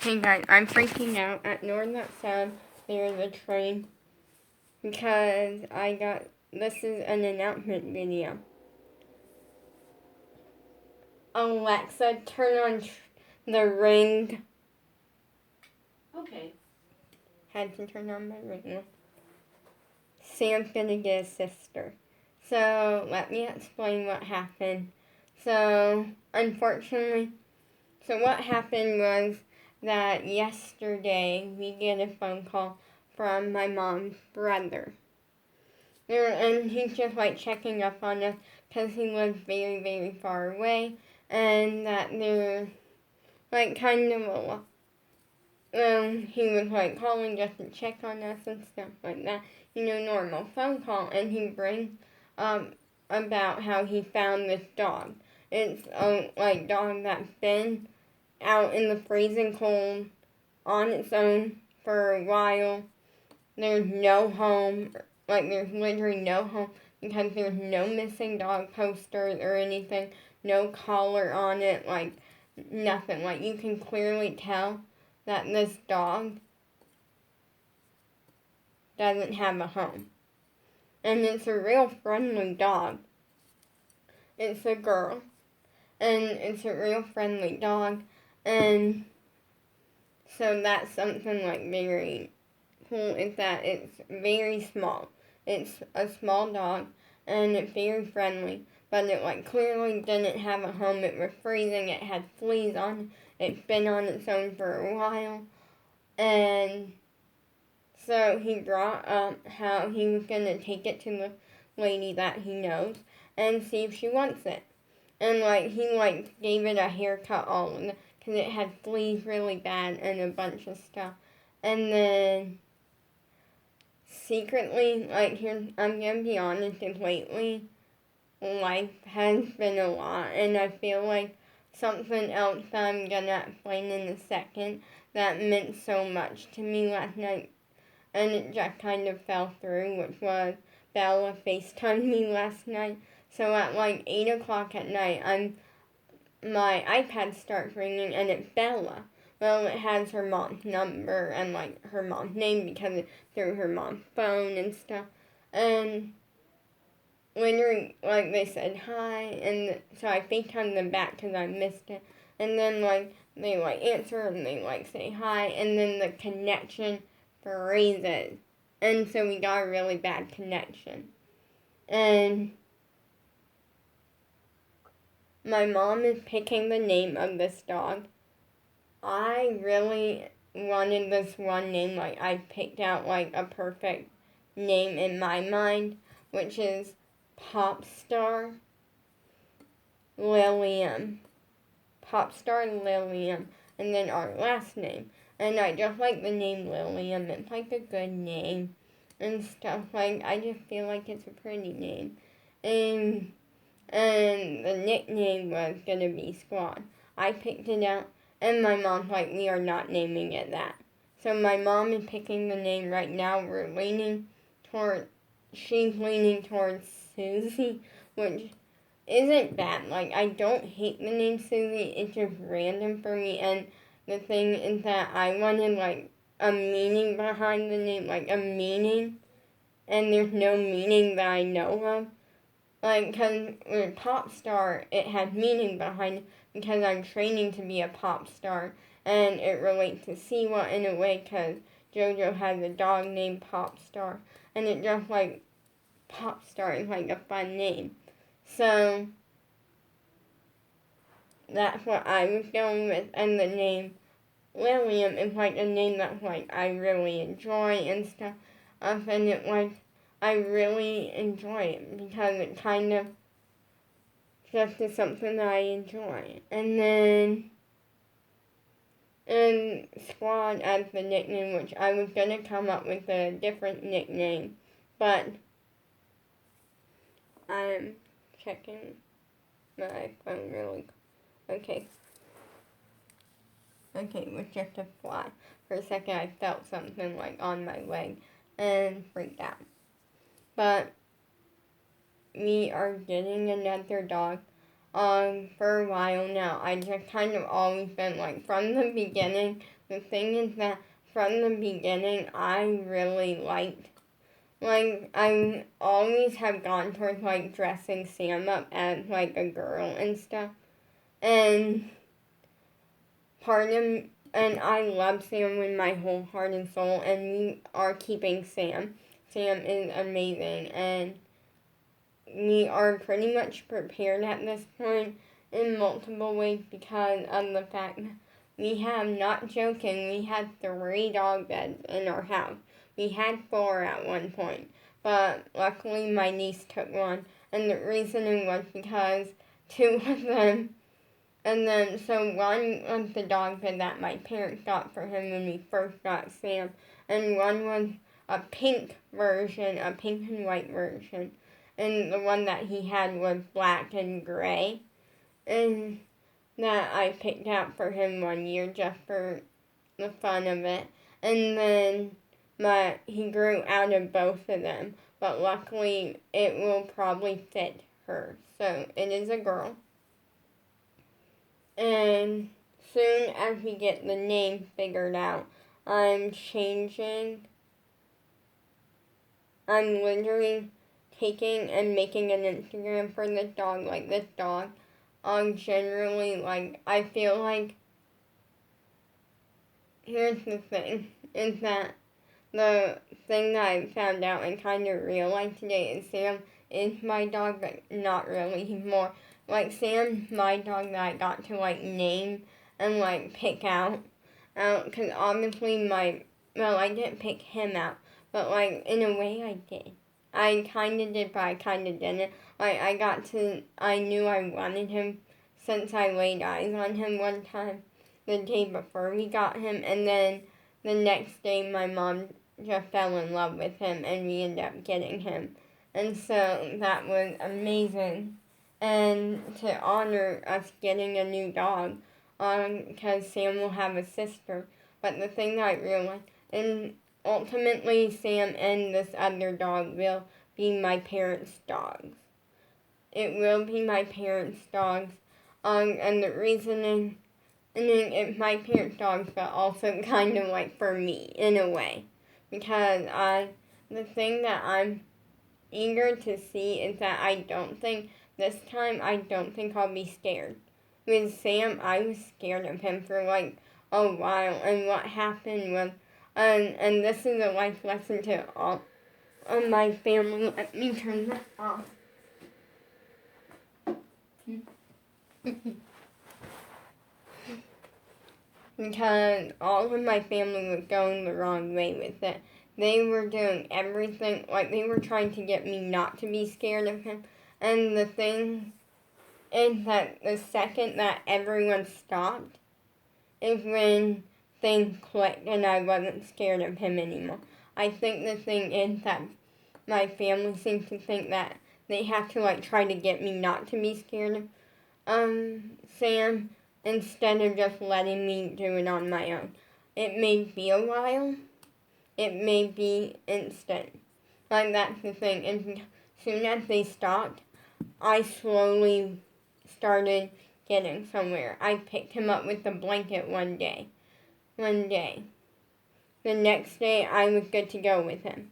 Hey guys, I'm freaking out. Ignore that sound. There's a train. Because this is an announcement video. Alexa, turn on the ring. Okay. Had to turn on my ring. Sam's gonna get a sister. So, let me explain what happened. So, unfortunately, what happened was that yesterday we get a phone call from my mom's brother. And he's just like checking up on us because he lives very, very far away, and that they're like kind of a lot. He was like calling just to check on us and stuff like that. Normal phone call, and he brings about how he found this dog. It's a dog that's been out in the freezing cold on its own for a while. There's no home, there's literally no home because there's no missing dog posters or anything, no collar on it, nothing. You can clearly tell that this dog doesn't have a home. And it's a real friendly dog. It's a girl. And it's a real friendly dog. And so that's something very cool, is that it's very small. It's a small dog and it's very friendly. But it clearly didn't have a home. It was freezing. It had fleas on it. It's been on its own for a while. And so he brought up how he was going to take it to the lady that he knows and see if she wants it. And he gave it a haircut all of it because it had fleas really bad and a bunch of stuff. And then secretly, here, I'm going to be honest, is lately life has been a lot, and I feel like something else that I'm going to explain in a second that meant so much to me last night, and it just kind of fell through, which was Bella FaceTimed me last night. So at 8 o'clock at night, my iPad starts ringing, and it's Bella. Well, it has her mom's number and her mom's name because it's through her mom's phone and stuff. And later, they said hi, and so I FaceTimed them back because I missed it. And then they answer and they say hi, and then the connection freezes. And so we got a really bad connection. And my mom is picking the name of this dog. I really wanted this one name. I picked out a perfect name in my mind, which is Popstar Lilium. Popstar Lilium. And then our last name. And I just like the name Lilium. It's a good name and stuff. I just feel like it's a pretty name. And the nickname was gonna be Squad. I picked it out, and my mom's we are not naming it that. So my mom is picking the name right now. She's leaning towards Susie, which isn't bad. I don't hate the name Susie, it's just random for me, and the thing is that I wanted, a meaning behind the name, a meaning, and there's no meaning that I know of. Because with pop star, it had meaning behind it because I'm training to be a pop star, and it relates to Siwa in a way because JoJo has a dog named Pop Star, and it just Pop Star is a fun name. So that's what I was going with, and the name Lilium is a name that I really enjoy and stuff, and I really enjoy it because it kind of just is something that I enjoy. And then Squad as the nickname, which I was going to come up with a different nickname, but I'm checking my phone really quick. Okay, it was just a fly. For a second I felt something on my leg and freaked out. But we are getting another dog for a while now. I just kind of always been from the beginning the thing is that from the beginning, I really liked, I always have gone towards, dressing Sam up as, a girl and stuff. And and I love Sam with my whole heart and soul, and we are keeping Sam. Sam is amazing, and we are pretty much prepared at this point in multiple ways because of the fact that we have, not joking, we had 3 dog beds in our house. We had 4 at one point, but luckily my niece took one, and the reasoning was because 2 of them, and then so one was the dog bed that my parents got for him when we first got Sam, and one was a pink version, a pink and white version, and the one that he had was black and gray, and that I picked out for him one year just for the fun of it. And then he grew out of both of them, but luckily it will probably fit her. So it is a girl. And soon as we get the name figured out, I'm literally taking and making an Instagram for this dog. This dog, generally, I feel like, here's the thing, is that the thing that I found out and kind of realized today is Sam is my dog, but not really. He's more, Sam's my dog that I got to, name and, pick out. Because obviously I didn't pick him out, but, in a way I did. I kind of did, but I kind of didn't. I knew I wanted him since I laid eyes on him one time the day before we got him, and then the next day my mom just fell in love with him and we ended up getting him. And so that was amazing. And to honor us getting a new dog, because Sam will have a sister. But the thing that I realized, and ultimately Sam and this other dog will be my parents' dogs. It will be my parents' dogs. And the reasoning, it's my parents' dogs, but also kind of for me, in a way. Because the thing that I'm eager to see is that this time I don't think I'll be scared. With Sam, I was scared of him for a while, and what happened was, and this is a life lesson to all of my family. Let me turn that off. Because all of my family was going the wrong way with it. They were doing everything, they were trying to get me not to be scared of him. And the thing is that the second that everyone stopped is when things clicked and I wasn't scared of him anymore. I think the thing is that my family seems to think that they have to try to get me not to be scared of Sam instead of just letting me do it on my own. It may be a while. It may be instant. That's the thing. And as soon as they stopped, I slowly started getting somewhere. I picked him up with the blanket one day. The next day, I was good to go with him.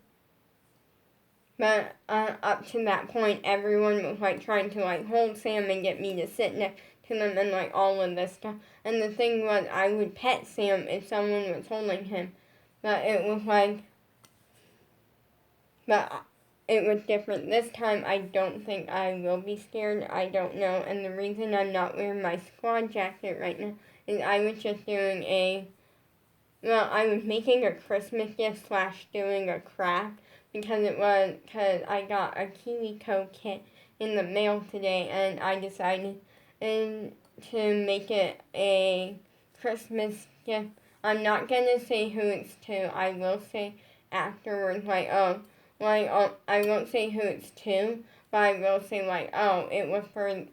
But up to that point, everyone was trying to hold Sam and get me to sit next to them and all of this stuff. And the thing was, I would pet Sam if someone was holding him. But it was different. This time, I don't think I will be scared. I don't know. And the reason I'm not wearing my squad jacket right now is I was just doing I was making a Christmas gift / doing a craft because I got a KiwiCo kit in the mail today and I decided to make it a Christmas gift. I'm not gonna say who it's to. I will say afterwards, I won't say who it's to, but I will say it was for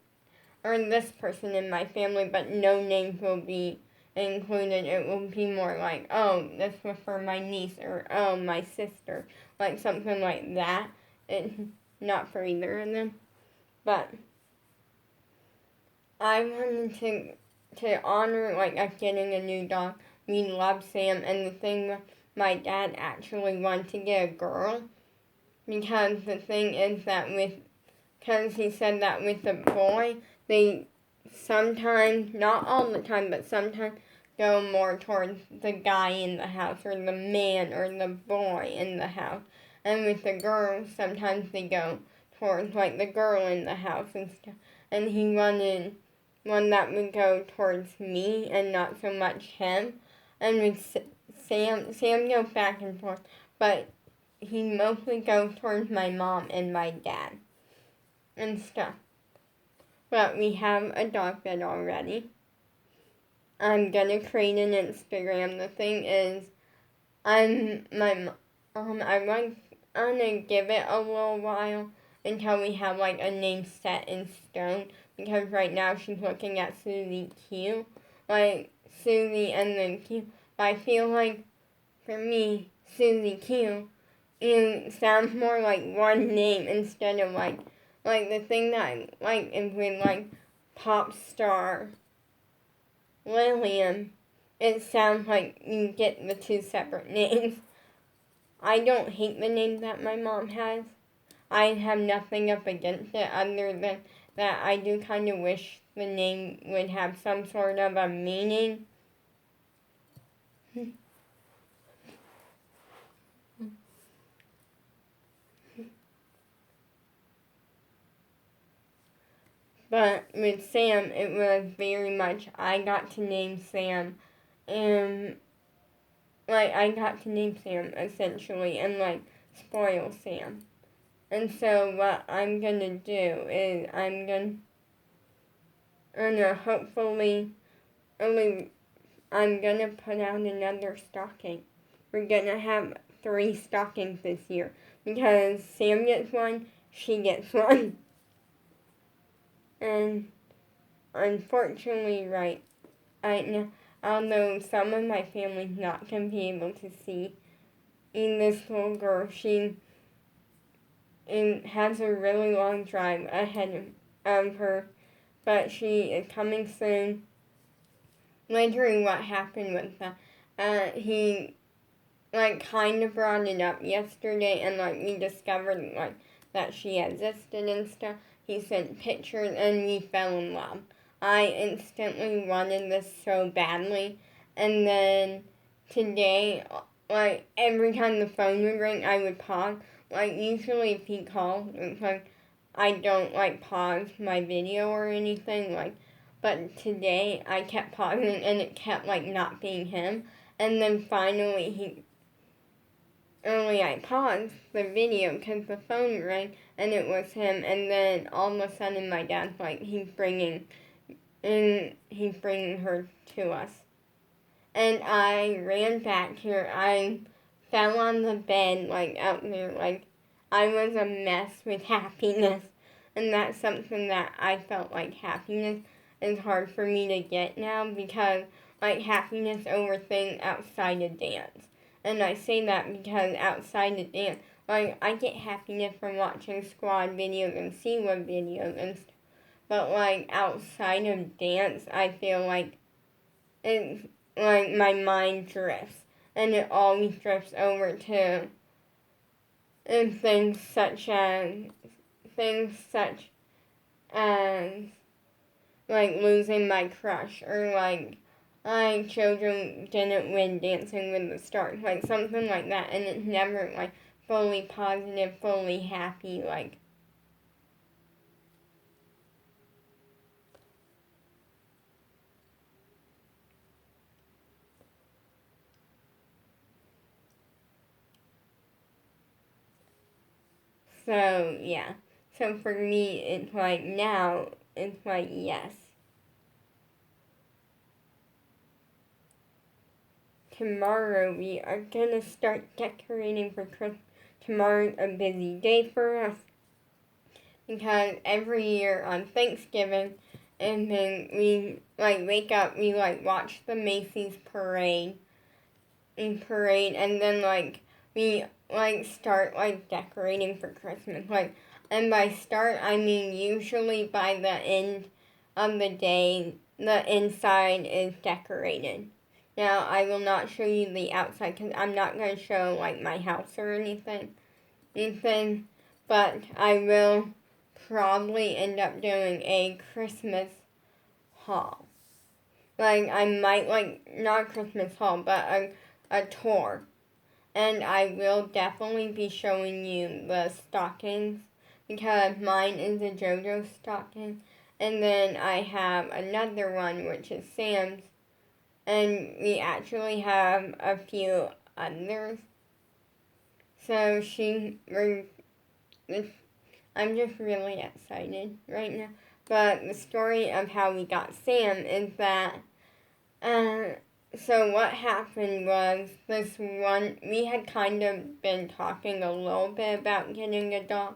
this person in my family, but no names will be included. It will be more this was for my niece or my sister, something like that. It's not for either of them, but I wanted to honor us getting a new dog we love Sam, and the thing my dad actually wanted to get a girl, because the thing is that because he said that with the boy, they sometimes, not all the time, but sometimes go more towards the guy in the house, or the man, or the boy in the house. And with the girls, sometimes they go towards, like, the girl in the house and stuff. And he wanted one that would go towards me and not so much him. And with Sam goes back and forth, but he mostly goes towards my mom and my dad and stuff. But we have a dog bed already. I'm gonna create an Instagram. The thing is, I'm gonna give it a little while until we have like a name set in stone, because right now she's looking at Susie Q, like Susie and then Q. But I feel like for me, Susie Q, it sounds more like one name instead of like the thing that I like is with like pop star Lillian. It sounds like you get the two separate names. I don't hate the name that my mom has. I have nothing up against it other than that I do kind of wish the name would have some sort of a meaning. But with Sam, it was very much I got to name Sam, and like I got to name Sam essentially, and like spoil Sam. And so what I'm gonna do is I'm gonna hopefully I'm gonna put out another stocking. We're gonna have 3 stockings this year because Sam gets one, she gets one. And unfortunately, right, although some of my family's not gonna be able to see, in this little girl, she has a really long drive ahead of her, but she is coming soon. Literally, what happened was that he kind of brought it up yesterday, and we discovered that she existed and stuff. He sent pictures, and we fell in love. I instantly wanted this so badly, and then today, every time the phone would ring, I would pause. Usually if he calls, it's I don't pause my video or anything, but today I kept pausing, and it kept not being him. And then finally I paused the video because the phone rang and it was him, and then all of a sudden my dad's he's bringing her to us. And I ran back here. I fell on the bed out there, I was a mess with happiness. And that's something that I felt happiness is hard for me to get now, because happiness over things outside of dance. And I say that because outside of dance, I get happiness from watching squad videos and Siwa videos and stuff. But outside of dance, I feel it's my mind drifts, and it always drifts over to things such as losing my crush, or children didn't win Dancing with the Stars, something like that, and it's never fully positive, fully happy, So, yeah. So for me, it's now, it's yes. Tomorrow we are gonna start decorating for Christmas. Tomorrow's a busy day for us, because every year on Thanksgiving, and then we wake up, we watch the Macy's parade, and then we start decorating for Christmas. And by start I mean usually by the end of the day the inside is decorated, Now, I will not show you the outside because I'm not going to show like my house or anything, but I will probably end up doing a Christmas haul. Like, I might, like, not a Christmas haul, but a tour. And I will definitely be showing you the stockings because mine is a JoJo stocking. And then I have another one, which is Sam's. And we actually have a few others. So I'm just really excited right now. But the story of how we got Sam is that, so what happened was we had kind of been talking a little bit about getting a dog.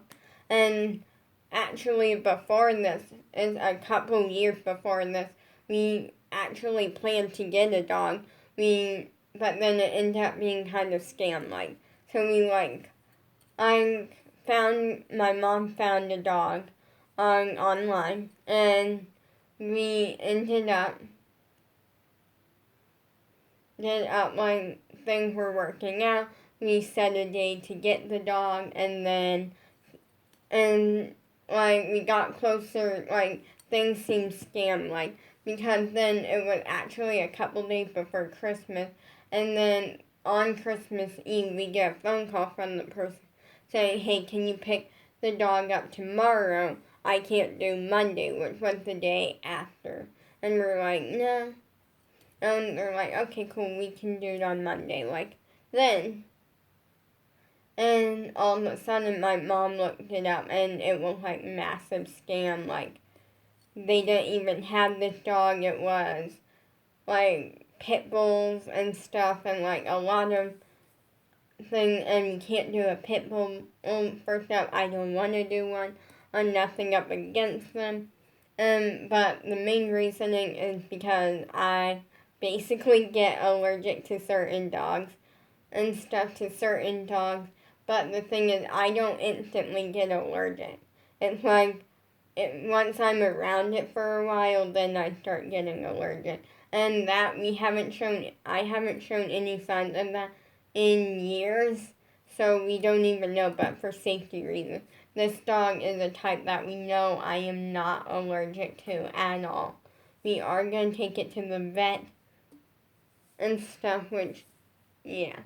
And actually before this, is a couple years before this, we actually planned to get a dog. But then it ended up being kind of scam-like. So my mom found a dog online, and we ended up like things were working out. We set a day to get the dog, and like we got closer, like things seemed scam like because then it was actually a couple days before Christmas, and then on Christmas Eve we get a phone call from the person saying, "Hey, can you pick the dog up tomorrow? I can't do Monday," which was the day after. And we're like, "No." And they're like, "Okay, cool, we can do it on Monday." Like then. And all of a sudden my mom looked it up and it was like massive scam. Like they didn't even have this dog. It was like pit bulls and stuff and like a lot of things, and you can't do a pit bull. First up, I don't want to do one. I'm nothing up against them. But the main reasoning is because I basically get allergic to certain dogs and stuff to certain dogs. But the thing is, I don't instantly get allergic. It's like once I'm around it for a while, then I start getting allergic. And that I haven't shown any signs of that in years, so we don't even know. But for safety reasons, this dog is a type that we know I am not allergic to at all. We are going to take it to the vet and stuff, which, yeah.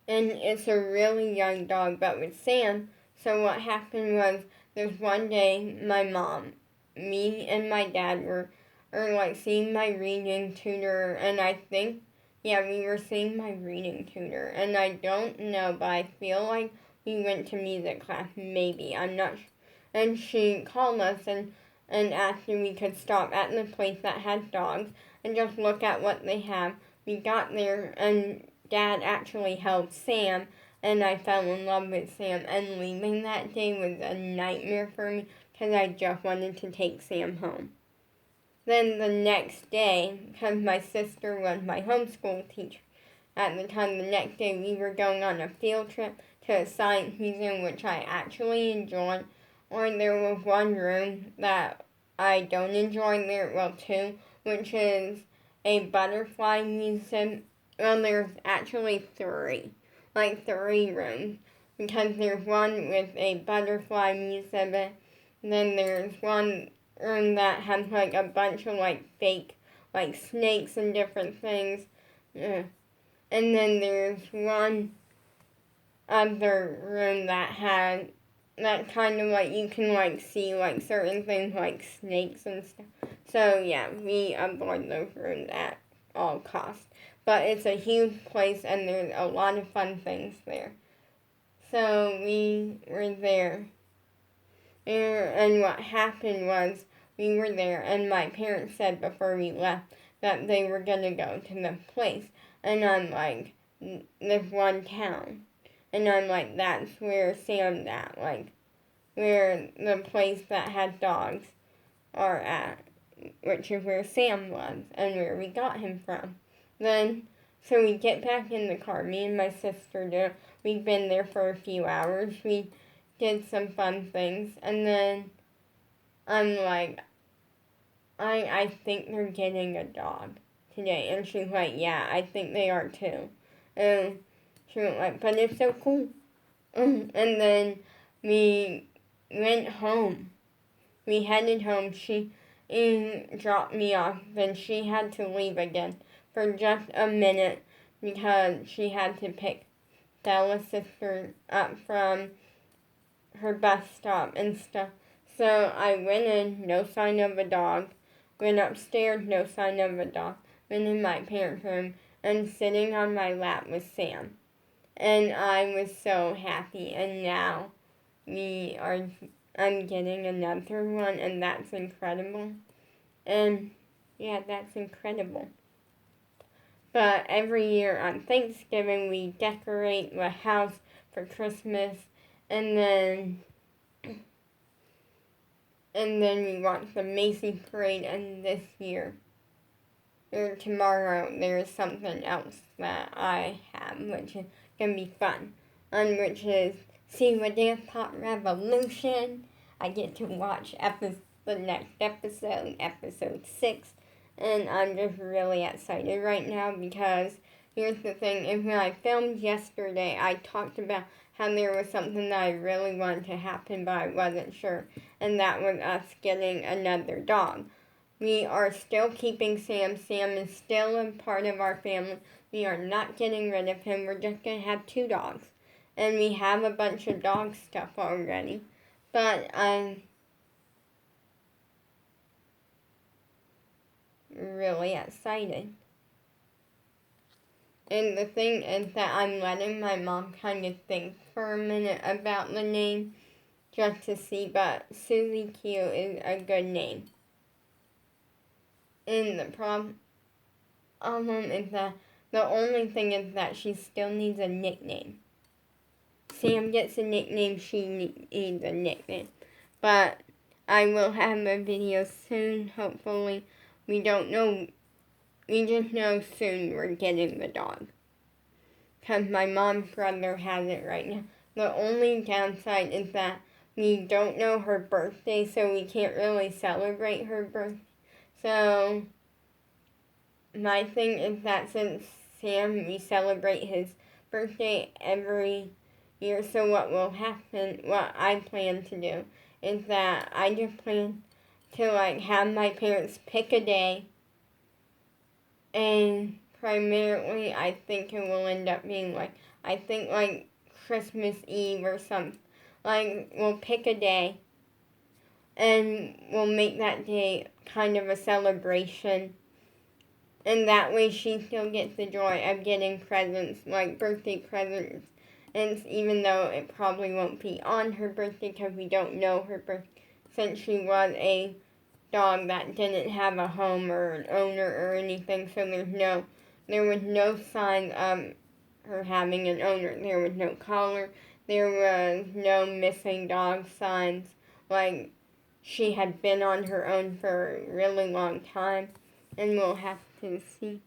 And it's a really young dog, but with Sam, so what happened was there's one day my mom, me and my dad were like seeing my reading tutor, and I think, yeah, we were seeing my reading tutor, and I don't know, but I feel like we went to music class, maybe, I'm not sure. And she called us and asked if we could stop at the place that has dogs and just look at what they have. We got there and Dad actually held Sam, and I fell in love with Sam. And leaving that day was a nightmare for me because I just wanted to take Sam home. Then the next day, because my sister was my homeschool teacher at the time, the next day we were going on a field trip to a science museum, which I actually enjoyed. Or there was one room that I don't enjoy there, well, two, which is a butterfly museum. Well, there's actually three rooms, because there's one with a butterfly museum, and then there's one room that has like a bunch of like fake like snakes and different things, and then there's one other room that had that kind of like you can like see like certain things like snakes and stuff. So yeah, we avoid those rooms at all costs. But it's a huge place and there's a lot of fun things there. So we were there. And what happened was we were there and my parents said before we left that they were going to go to the place. And I'm like, this one town. And I'm like, that's where Sam's at. Like, where the place that has dogs are at. Which is where Sam was and where we got him from. Then, so we get back in the car. Me and my sister do. We've been there for a few hours. We did some fun things. And then I'm like, I think they're getting a dog today? And she's like, yeah, I think they are too. And she was like, but it's so cool. And then we went home. We headed home. She dropped me off, and she had to leave again for just a minute because she had to pick Stella's sister up from her bus stop and stuff. So I went in, no sign of a dog. Went upstairs, no sign of a dog. Went in my parents' room, and sitting on my lap was Sam. And I was so happy. And now I'm getting another one, and that's incredible. And yeah, that's incredible. But every year on Thanksgiving, we decorate the house for Christmas, and then we watch the Macy's parade. And this year, or tomorrow, there's something else that I have, which is gonna be fun, and which is see the Dance Pop Revolution. I get to watch the next episode, episode 6, and I'm just really excited right now because here's the thing, is when I filmed yesterday, I talked about how there was something that I really wanted to happen, but I wasn't sure, and that was us getting another dog. We are still keeping Sam. Sam is still a part of our family. We are not getting rid of him. We're just going to have 2 dogs. And we have a bunch of dog stuff already. But I'm really excited. And the thing is that I'm letting my mom kind of think for a minute about the name just to see, but Susie Q is a good name. And the problem is that the only thing is that she still needs a nickname. Sam gets a nickname, she needs a nickname. But I will have a video soon, hopefully. We don't know, we just know soon we're getting the dog. Because my mom's brother has it right now. The only downside is that we don't know her birthday, so we can't really celebrate her birthday. So my thing is that since Sam, we celebrate his birthday every year, so what will happen, what I plan to do, is that I just plan to have my parents pick a day, and primarily I think it will end up being Christmas Eve or something. We'll pick a day, and we'll make that day kind of a celebration. And that way she still gets the joy of getting presents, like birthday presents. And even though it probably won't be on her birthday because we don't know her birthday, since she was a dog that didn't have a home or an owner or anything, so there was no sign of her having an owner. There was no collar. There was no missing dog signs. She had been on her own for a really long time, and we'll have to see